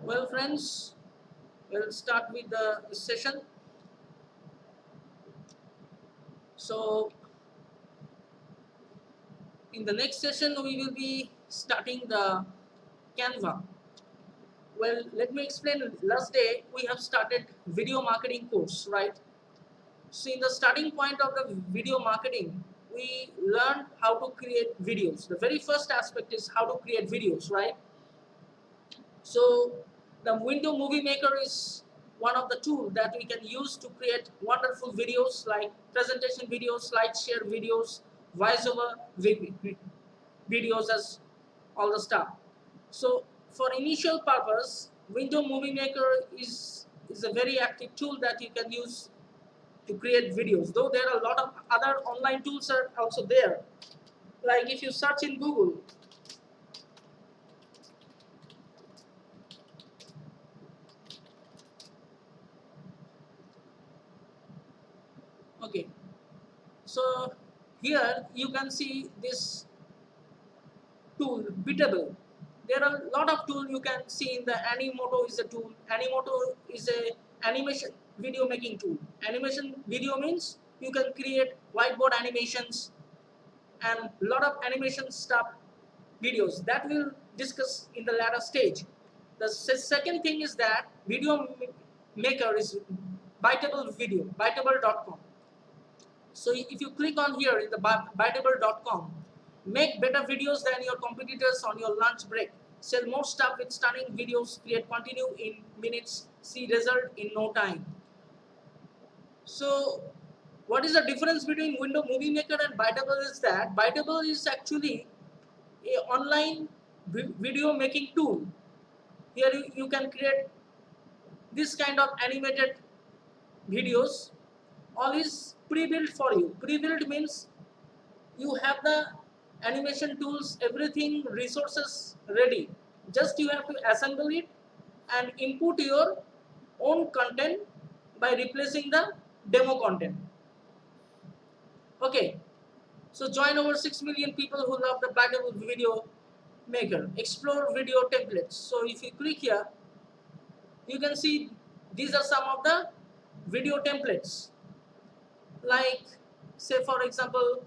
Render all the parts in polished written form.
Well, friends, we'll start with the session. So, in the next session, we will be starting the Canva. Well, let me explain. Last day, we have started video marketing course, right? So, in the starting point of the video marketing, we learned how to create videos. The very first aspect is how to create videos, right? So the window movie maker is one of the tools that we can use to create wonderful videos like presentation videos, slide share videos, voiceover videos as all the stuff. So for initial purpose, window movie maker is a very active tool that you can use to create videos. Though there are a lot of other online tools are also there. Like if you search in Google, okay. So here you can see this tool Bitable. There are a lot of tools you can see in the Animoto is a tool. Animoto is a animation video making tool. Animation video means you can create whiteboard animations and lot of animation stuff videos that we'll discuss in the latter stage. The second thing is that video maker is Bytable Video, bytable.com. So if you click on here in the Bytable.com, make better videos than your competitors on your lunch break. Sell more stuff with stunning videos. Create continue in minutes. See result in no time. So what is the difference between Window Movie Maker and Bytable is that Bytable is actually a online video making tool. Here you can create this kind of animated videos. All is pre-built for you. Pre-built means you have the animation tools, everything, resources ready. Just you have to assemble it and input your own content by replacing the demo content. Okay, so join over 6 million people who love the Bytable Video Maker. Explore video templates. So if you click here, you can see these are some of the video templates. Like, say for example,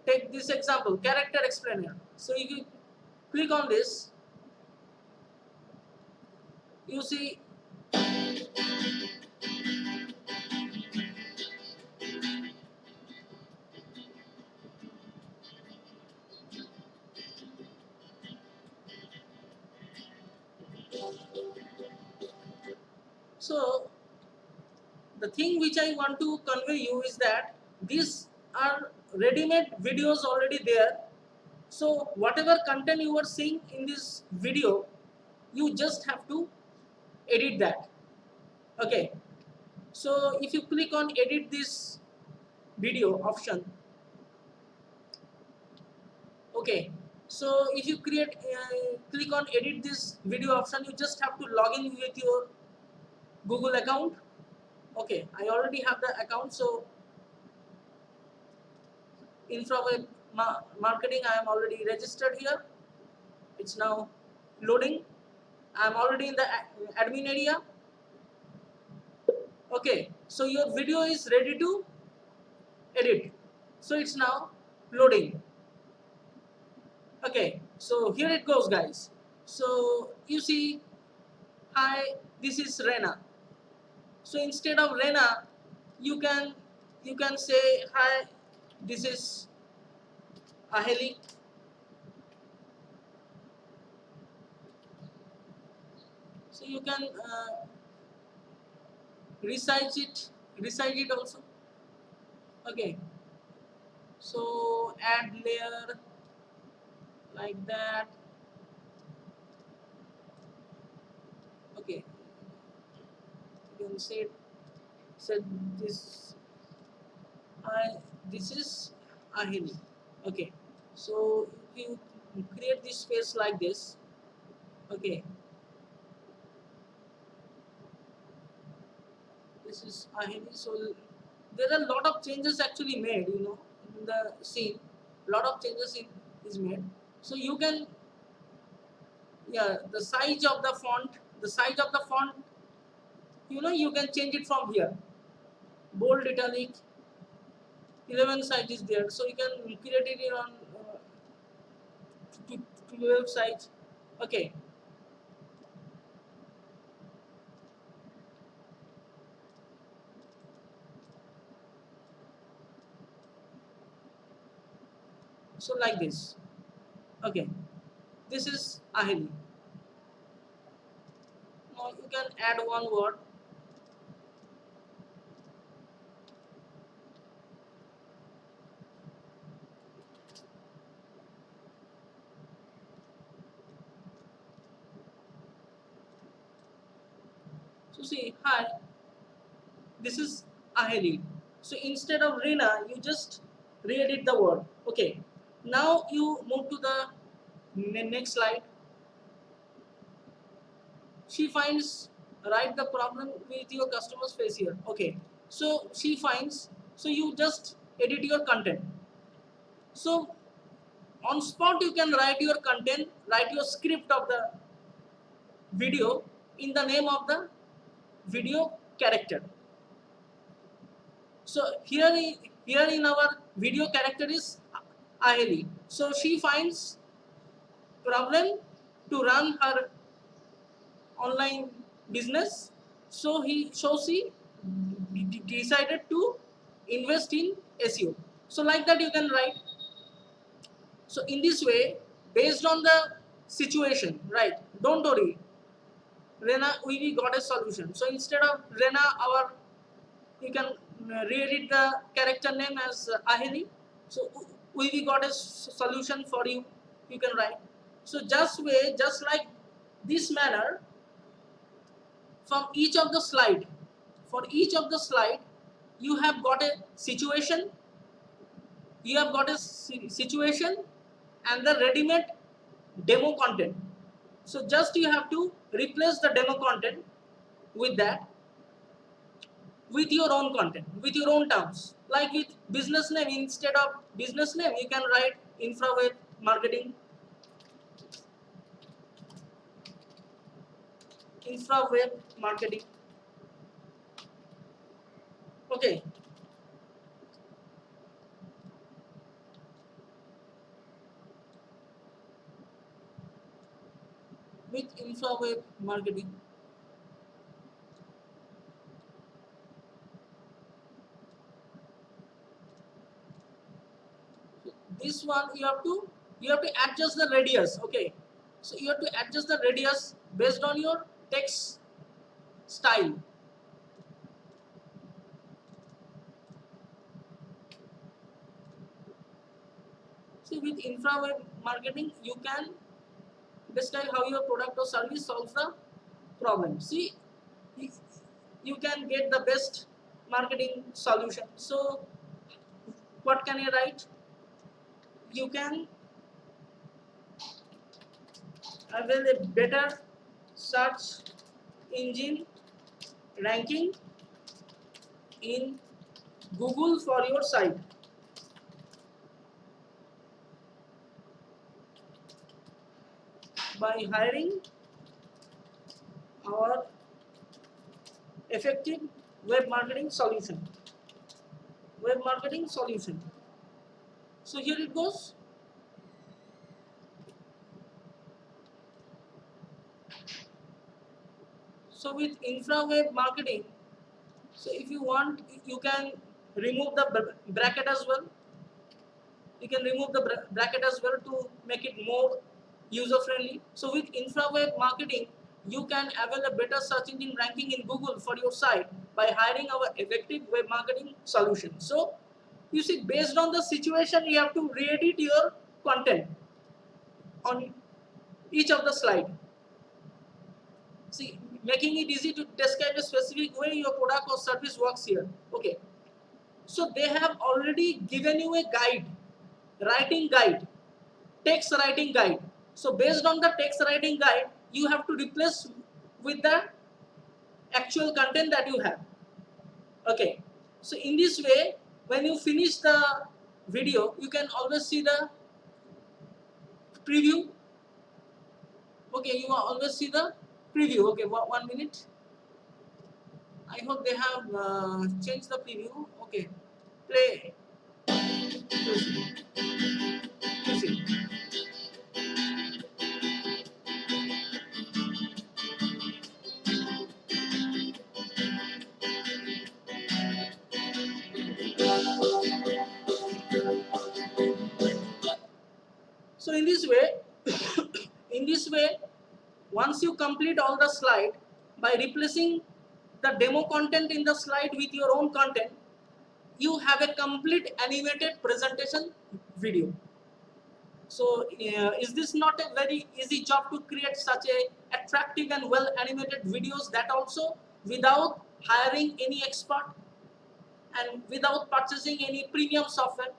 take this example, character explainer. So if you click on this, you see so the thing which I want to convey you is that these are ready-made videos already there. So whatever content you are seeing in this video, you just have to edit that. Okay, so if you click on edit this video option, okay, so if you click on edit this video option, you just have to log in with your Google account. Okay, I already have the account, so Infraweb marketing, I am already registered here. It's now loading. I am already in the admin area. Okay, so your video is ready to edit. So it's now loading. Okay, so here it goes, guys. So you see, hi, this is Rena. So instead of Rena, you can say hi, this is Aheli. So you can resize it also. Okay, so add layer like that. Okay, you can say this I this is Ahini. Okay, so if you create this space like this, okay, this is Ahini. So there are a lot of changes actually made, in the scene. Lot of changes is made. So Yeah, the size of the font, you can change it from here. Bold, italic, 11 size is there, so you can create it on to 12 size. Okay, so like this. Okay, this is Aheli. Now you can add one word. So see, hi, this is Aheli. So instead of Rina, you just re-edit the word. Okay, now you move to the next slide. She finds, write the problem with your customer's face here. Okay, so she finds, so you just edit your content. So on spot you can write your content, write your script of the video in the name of the video character. So here in our video character is Aheli. So she finds problem to run her online business. So she decided to invest in SEO. So like that you can write. So in this way, based on the situation, right? Don't worry, Rena, we got a solution. So instead of Rena, you can re-edit the character name as Aheli. So we got a solution for you. You can write. So just like this manner, from each of the slide, for each of the slide, you have got a situation. You have got a situation and the ready-made demo content. So just you have to replace the demo content with that, with your own content, with your own terms. Like with business name, instead of business name, you can write infraweb marketing, infraweb marketing. Okay. With infraweb marketing. This one you have to adjust the radius. Okay, so you have to adjust the radius based on your text style. See, with infraweb marketing, you can describe how your product or service solves the problem. See, you can get the best marketing solution. So what can you write? You can avail a better search engine ranking in Google for your site by hiring our effective web marketing solution. Web marketing solution. So here it goes. So with infraweb marketing, so if you want, you can remove the bracket as well. You can remove the bracket as well to make it more user friendly. So with infraweb marketing, you can avail a better search engine ranking in Google for your site by hiring our effective web marketing solution. So you see, based on the situation, you have to re-edit your content on each of the slide. See, making it easy to describe a specific way your product or service works here. Okay, so they have already given you a guide, writing guide, text writing guide. So based on the text writing guide, you have to replace with the actual content that you have. Okay, so in this way, when you finish the video, you can always see the preview. Okay, you always see the preview. Okay, 1 minute. I hope they have changed the preview. Okay, play. Music. Music. So in this way, in this way, once you complete all the slide by replacing the demo content in the slide with your own content, you have a complete animated presentation video. So is this not a very easy job to create such a attractive and well animated videos, that also without hiring any expert and without purchasing any premium software?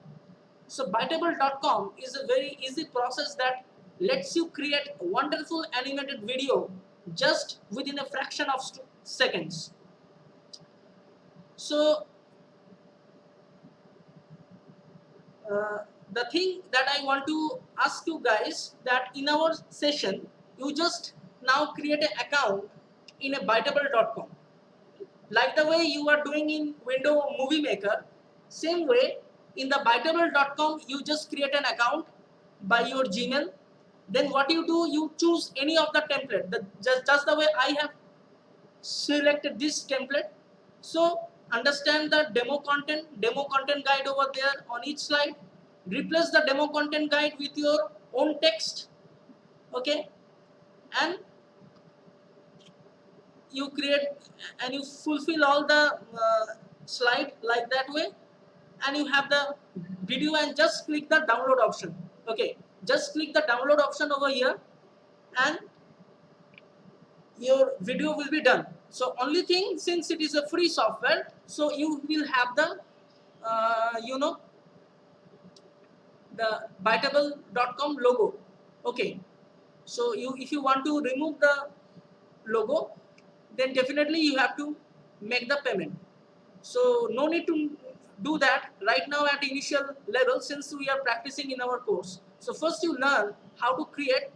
So Bytable.com is a very easy process that lets you create a wonderful animated video just within a fraction of seconds. So the thing that I want to ask you guys, that in our session you just now create an account in a Bytable.com, like the way you are doing in Windows Movie Maker. Same way in the Bytable.com you just create an account by your Gmail. Then what you do, you choose any of the template, just the way I have selected this template. So understand the demo content guide over there on each slide. Replace the demo content guide with your own text. Okay, and you create and you fulfill all the slide like that way, and you have the video, and just click the download option. Okay, just click the download option over here, and your video will be done. So only thing, since it is a free software, so you will have the the Bytable.com logo. Okay, so if you want to remove the logo, then definitely you have to make the payment. So no need to do that right now at initial level, since we are practicing in our course. So first you learn how to create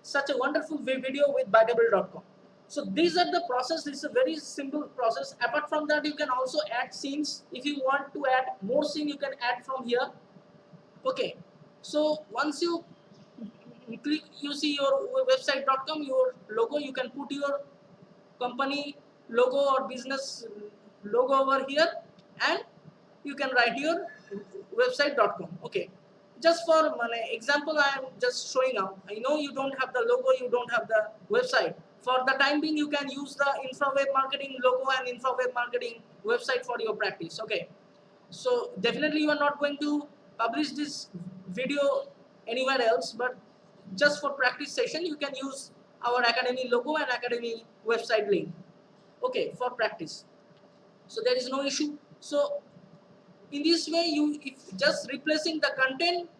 such a wonderful video with Bytable.com. So these are the process. It's a very simple process. Apart from that, you can also add scenes. If you want to add more scene, you can add from here. Okay, so once you click, you see your website.com, your logo, you can put your company logo or business logo over here, and you can write your website.com. Okay, just for example, I am just showing out. I know you don't have the logo, you don't have the website. For the time being, you can use the InfraWeb Marketing logo and InfraWeb Marketing website for your practice. Okay, so definitely you are not going to publish this video anywhere else, but just for practice session you can use our academy logo and academy website link. Okay, for practice, so there is no issue. So in this way, you, if just replacing the content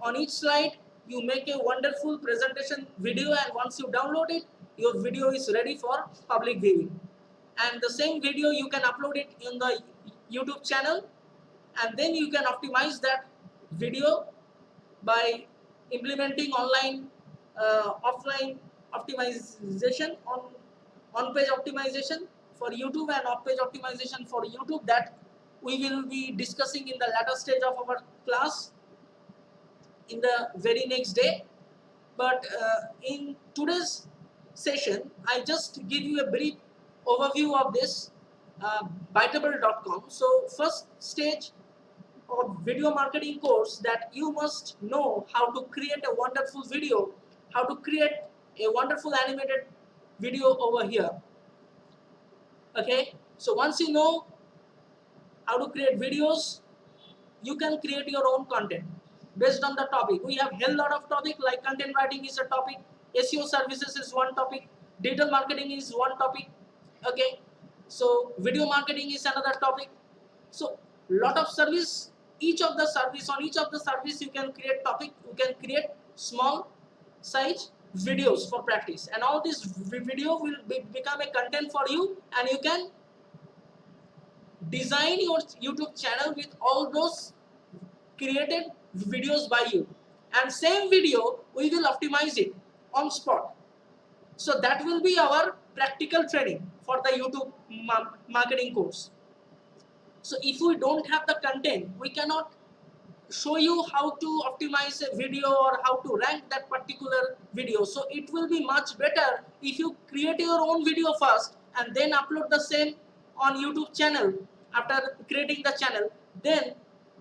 on each slide, you make a wonderful presentation video, and once you download it, your video is ready for public viewing. And the same video you can upload it in the YouTube channel, and then you can optimize that video by implementing online offline optimization, on page optimization for YouTube and off page optimization for YouTube, that we will be discussing in the latter stage of our class in the very next day. But in today's session, I just give you a brief overview of this Bytable.com. So first stage of video marketing course, that you must know how to create a wonderful video, how to create a wonderful animated video over here. Okay, so once you know how to create videos, you can create your own content based on the topic. We have a lot of topic, like content writing is a topic, SEO services is one topic, digital marketing is one topic. Okay, so video marketing is another topic. So lot of service, each of the service, on each of the service you can create topic, you can create small size videos for practice, and all this video will become a content for you, and you can design your YouTube channel with all those created videos by you. And same video we will optimize it on spot. So that will be our practical training for the YouTube marketing course. So if we don't have the content, we cannot show you how to optimize a video or how to rank that particular video. So it will be much better if you create your own video first and then upload the same on YouTube channel. After creating the channel, then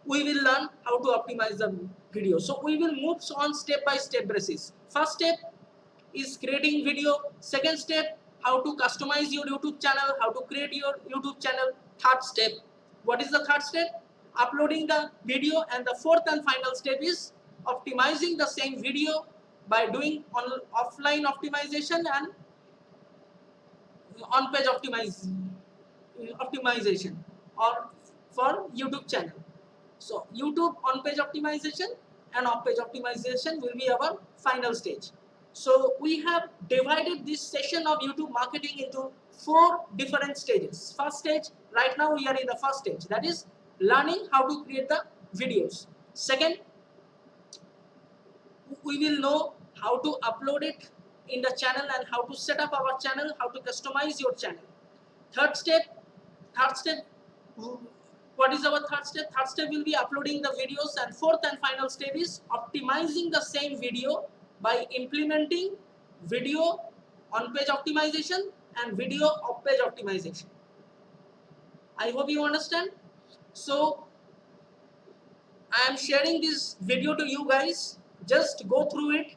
we will learn how to optimize the video. So we will move on step by step basis. First step is creating video. Second step, how to customize your YouTube channel, how to create your YouTube channel. Third step, what is the third step? Uploading the video. And the fourth and final step is optimizing the same video by doing offline optimization and on-page optimization or for YouTube channel. So YouTube on-page optimization and off-page optimization will be our final stage. So we have divided this session of YouTube marketing into 4 different stages. First stage, right now we are in the first stage, that is learning how to create the videos. Second, we will know how to upload it in the channel and how to set up our channel, how to customize your channel. Third step, what is our third step? Third step will be uploading the videos, and fourth and final step is optimizing the same video by implementing video on-page optimization and video off-page optimization. I hope you understand. So I am sharing this video to you guys. Just go through it,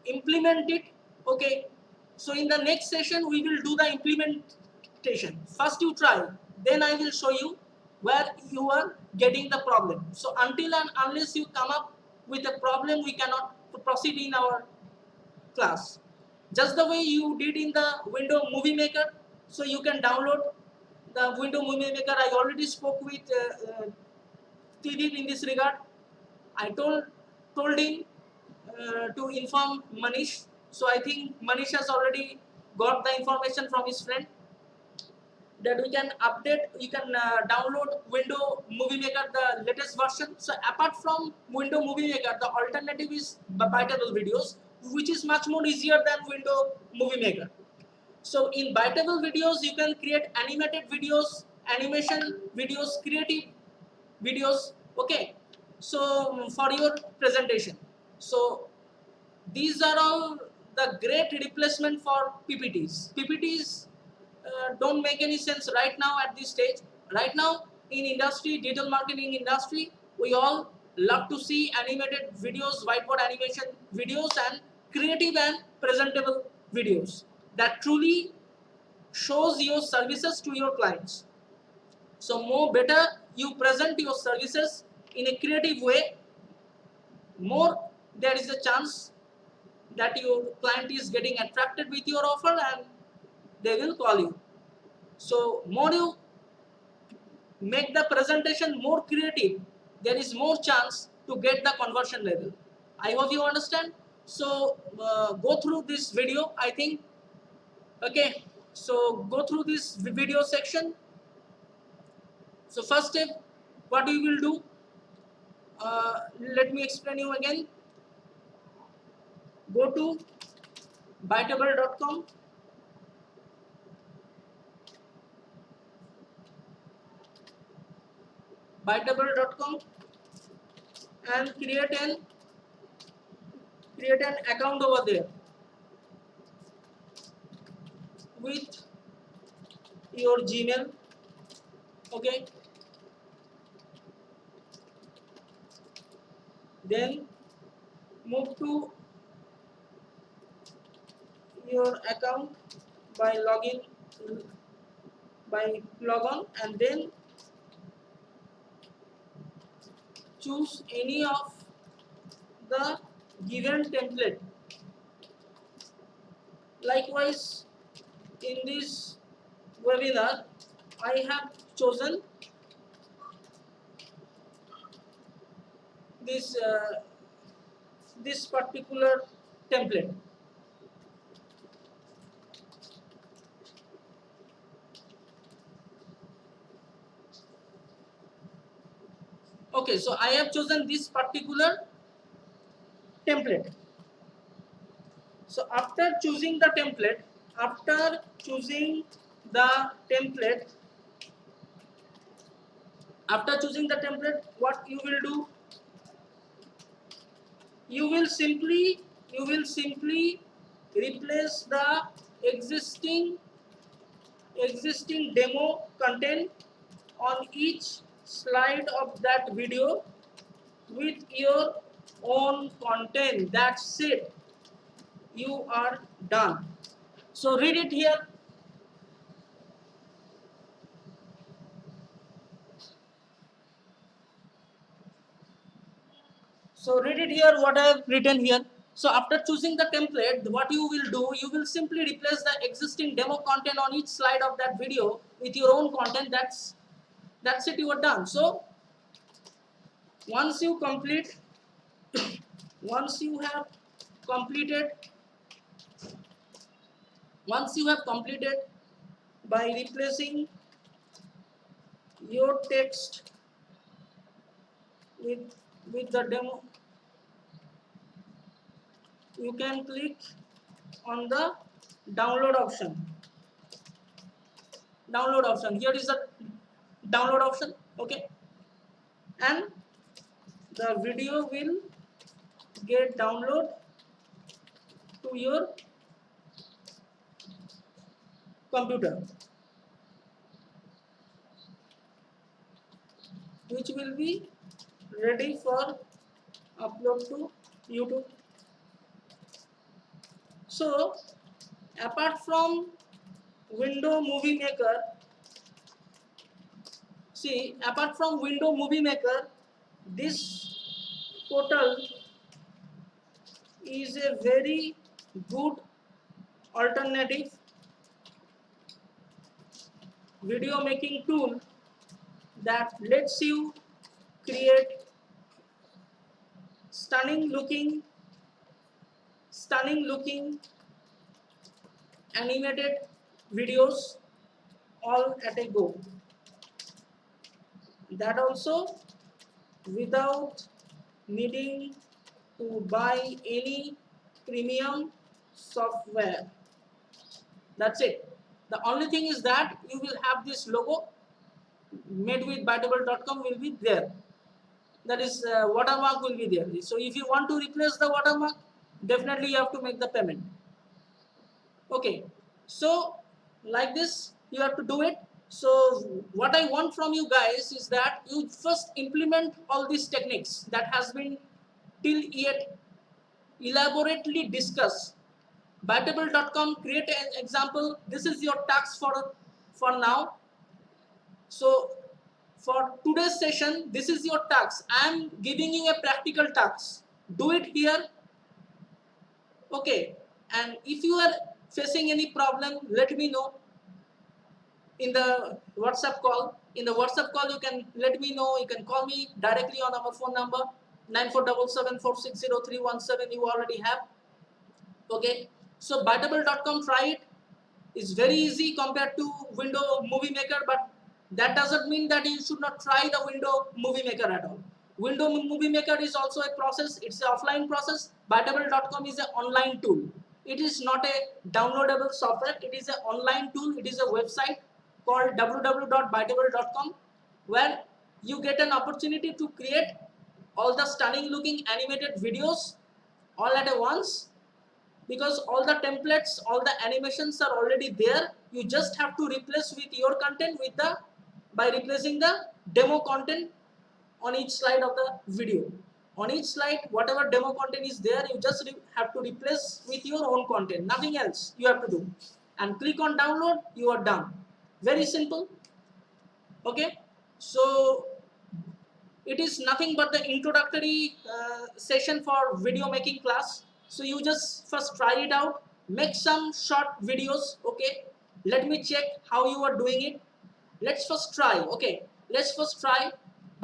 implement it. Okay. So in the next session we will do the implementation. First you try, then I will show you where you are getting the problem. So until and unless you come up with a problem, we cannot proceed in our class. Just the way you did in the Windows Movie Maker. So you can download the Windows Movie Maker. I already spoke with Tridip in this regard. I told him to inform Manish. So I think Manish has already got the information from his friend that we can update, you can download Windows Movie Maker, the latest version. So apart from Windows Movie Maker, the alternative is Biteable Videos, which is much more easier than Windows Movie Maker. So in Biteable Videos, you can create animated videos, animation videos, creative videos. Okay. So for your presentation. So these are all the great replacement for PPTs. PPTs don't make any sense right now at this stage. Right now in industry, digital marketing industry, we all love to see animated videos, whiteboard animation videos, and creative and presentable videos that truly shows your services to your clients. So more better you present your services in a creative way, more there is a chance that your client is getting attracted with your offer and they will call you. So more you make the presentation more creative, there is more chance to get the conversion level. I hope you understand. So go through this video, I think. Okay, so go through this video section. So first step, what we will do, let me explain you again. Go to Biteable.com. Biteable.com and create an account over there with your Gmail. Okay. Then move to your account by log on, and then choose any of the given template. Likewise, in this webinar, I have chosen this particular template. Okay, so I have chosen this particular template. So after choosing the template, template after choosing the template, what you will do, you will simply replace the existing demo content on each slide of that video with your own content. That's it, you are done. So read it here. So read it here what I have written here. So after choosing the template, what you will do, you will simply replace the existing demo content on each slide of that video with your own content. That's it, you are done. So once you complete, once you have completed, by replacing your text with the demo, you can click on the download option. Here is the download option. Okay, and the video will get download to your computer, which will be ready for upload to YouTube. So apart from Window Movie Maker, this portal is a very good alternative video making tool that lets you create stunning looking animated videos all at a go. That also without needing to buy any premium software. That's it. The only thing is that you will have this logo made with Bytable.com will be there. That is watermark will be there. So if you want to replace the watermark, definitely you have to make the payment. Okay, so like this you have to do it. So what I want from you guys is that you first implement all these techniques that has been till yet elaborately discussed. Bytable.com, create an example. This is your task for now. So for today's session, this is your task. I am giving you a practical task. Do it here. Okay, and if you are facing any problem, let me know in the WhatsApp call. In the WhatsApp call, you can let me know. You can call me directly on our phone number 9477460317. You already have. Okay, so Bytable.com, try it. It's very easy compared to Window Movie Maker, but that doesn't mean that you should not try the Window Movie Maker at all. Window Movie Maker is also a process. It's an offline process. Bytable.com is an online tool. It is not a downloadable software. It is an online tool. It is a website called www.bytable.com, where you get an opportunity to create all the stunning looking animated videos all at once, because all the templates, all the animations are already there. You just have to replace with your content by replacing the demo content on each slide of the video. On each slide, whatever demo content is there, you just have to replace with your own content. Nothing else you have to do. And click on download, you are done. Very simple. Okay, so it is nothing but the introductory session for video making class. So you just first try it out, make some short videos. Okay, let me check how you are doing it. Let's first try. Okay, let's first try.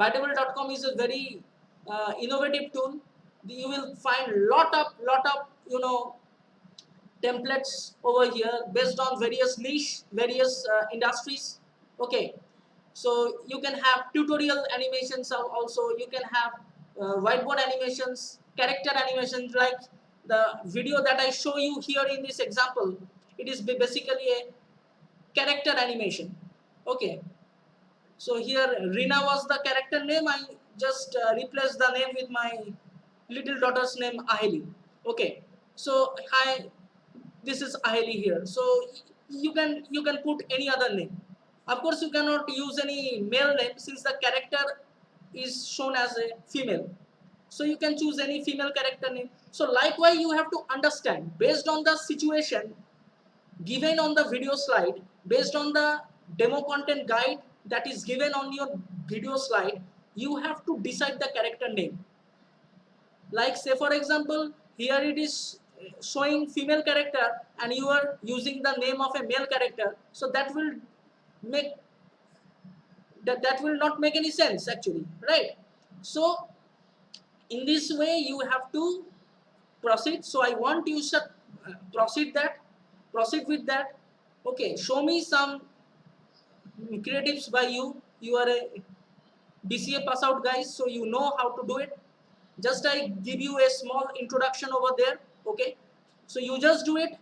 Bytable.com is a very innovative tool. You will find lot of templates over here based on various niche, various industries. Okay, so you can have tutorial animations also. You can have whiteboard animations, character animations, like the video that I show you here in this example, it is basically a character animation. Okay, so here Rina was the character name. I just replaced the name with my little daughter's name, Aheli. Okay, so hi, this is Aheli here. So you can put any other name. Of course, you cannot use any male name since the character is shown as a female. So you can choose any female character name. So likewise, you have to understand based on the situation given on the video slide, based on the demo content guide that is given on your video slide, you have to decide the character name. Like say for example, here it is showing female character and you are using the name of a male character, so make that will not make any sense actually, right? So in this way you have to proceed. So I want you to proceed with that. Okay, show me some creatives by you. You are a BCA pass out guys, so you know how to do it. Just I give you a small introduction over there. Okay, so you just do it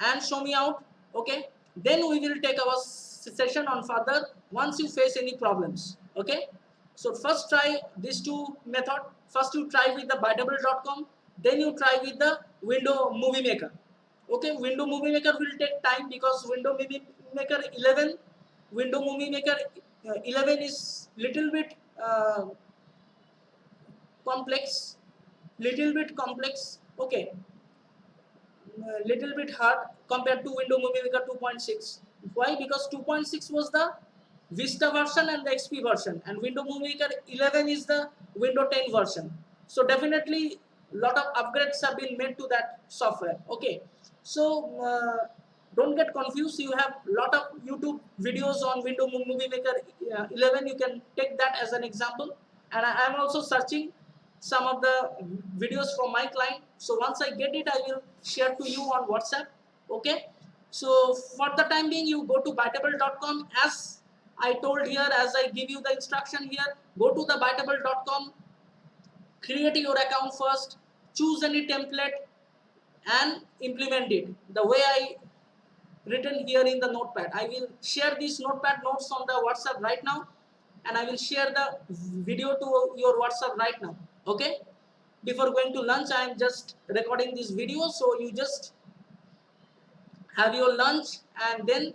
and show me out. Okay, then we will take our session on further once you face any problems. Okay, so first try these two method. First you try with the bytable.com, then you try with the window movie maker. Okay, window movie maker will take time because window movie maker 11, window movie maker 11 is little bit complex, okay, little bit hard compared to window movie maker 2.6. Why? Because 2.6 was the Vista version and the XP version, and window movie maker 11 is the window 10 version. So definitely lot of upgrades have been made to that software. Okay, so don't get confused. You have lot of YouTube videos on window movie maker 11. You can take that as an example, and I am also searching some of the videos from my client. So once I get it, I will share to you on WhatsApp. Okay, so for the time being, you go to bytable.com. As I told here, as I give you the instruction here, go to the bytable.com, create your account first, choose any template and implement it the way I written here in the notepad. I will share these notepad notes on the WhatsApp right now, and I will share the video to your WhatsApp right now. Okay, before going to lunch, I am just recording this video, so you just have your lunch and then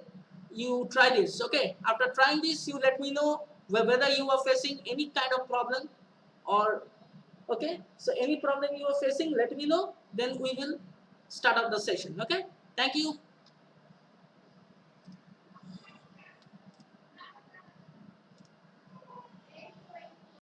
you try this. Okay, after trying this, you let me know whether you are facing any kind of problem, or okay, so any problem you are facing, let me know, then we will start up the session. Okay, thank you.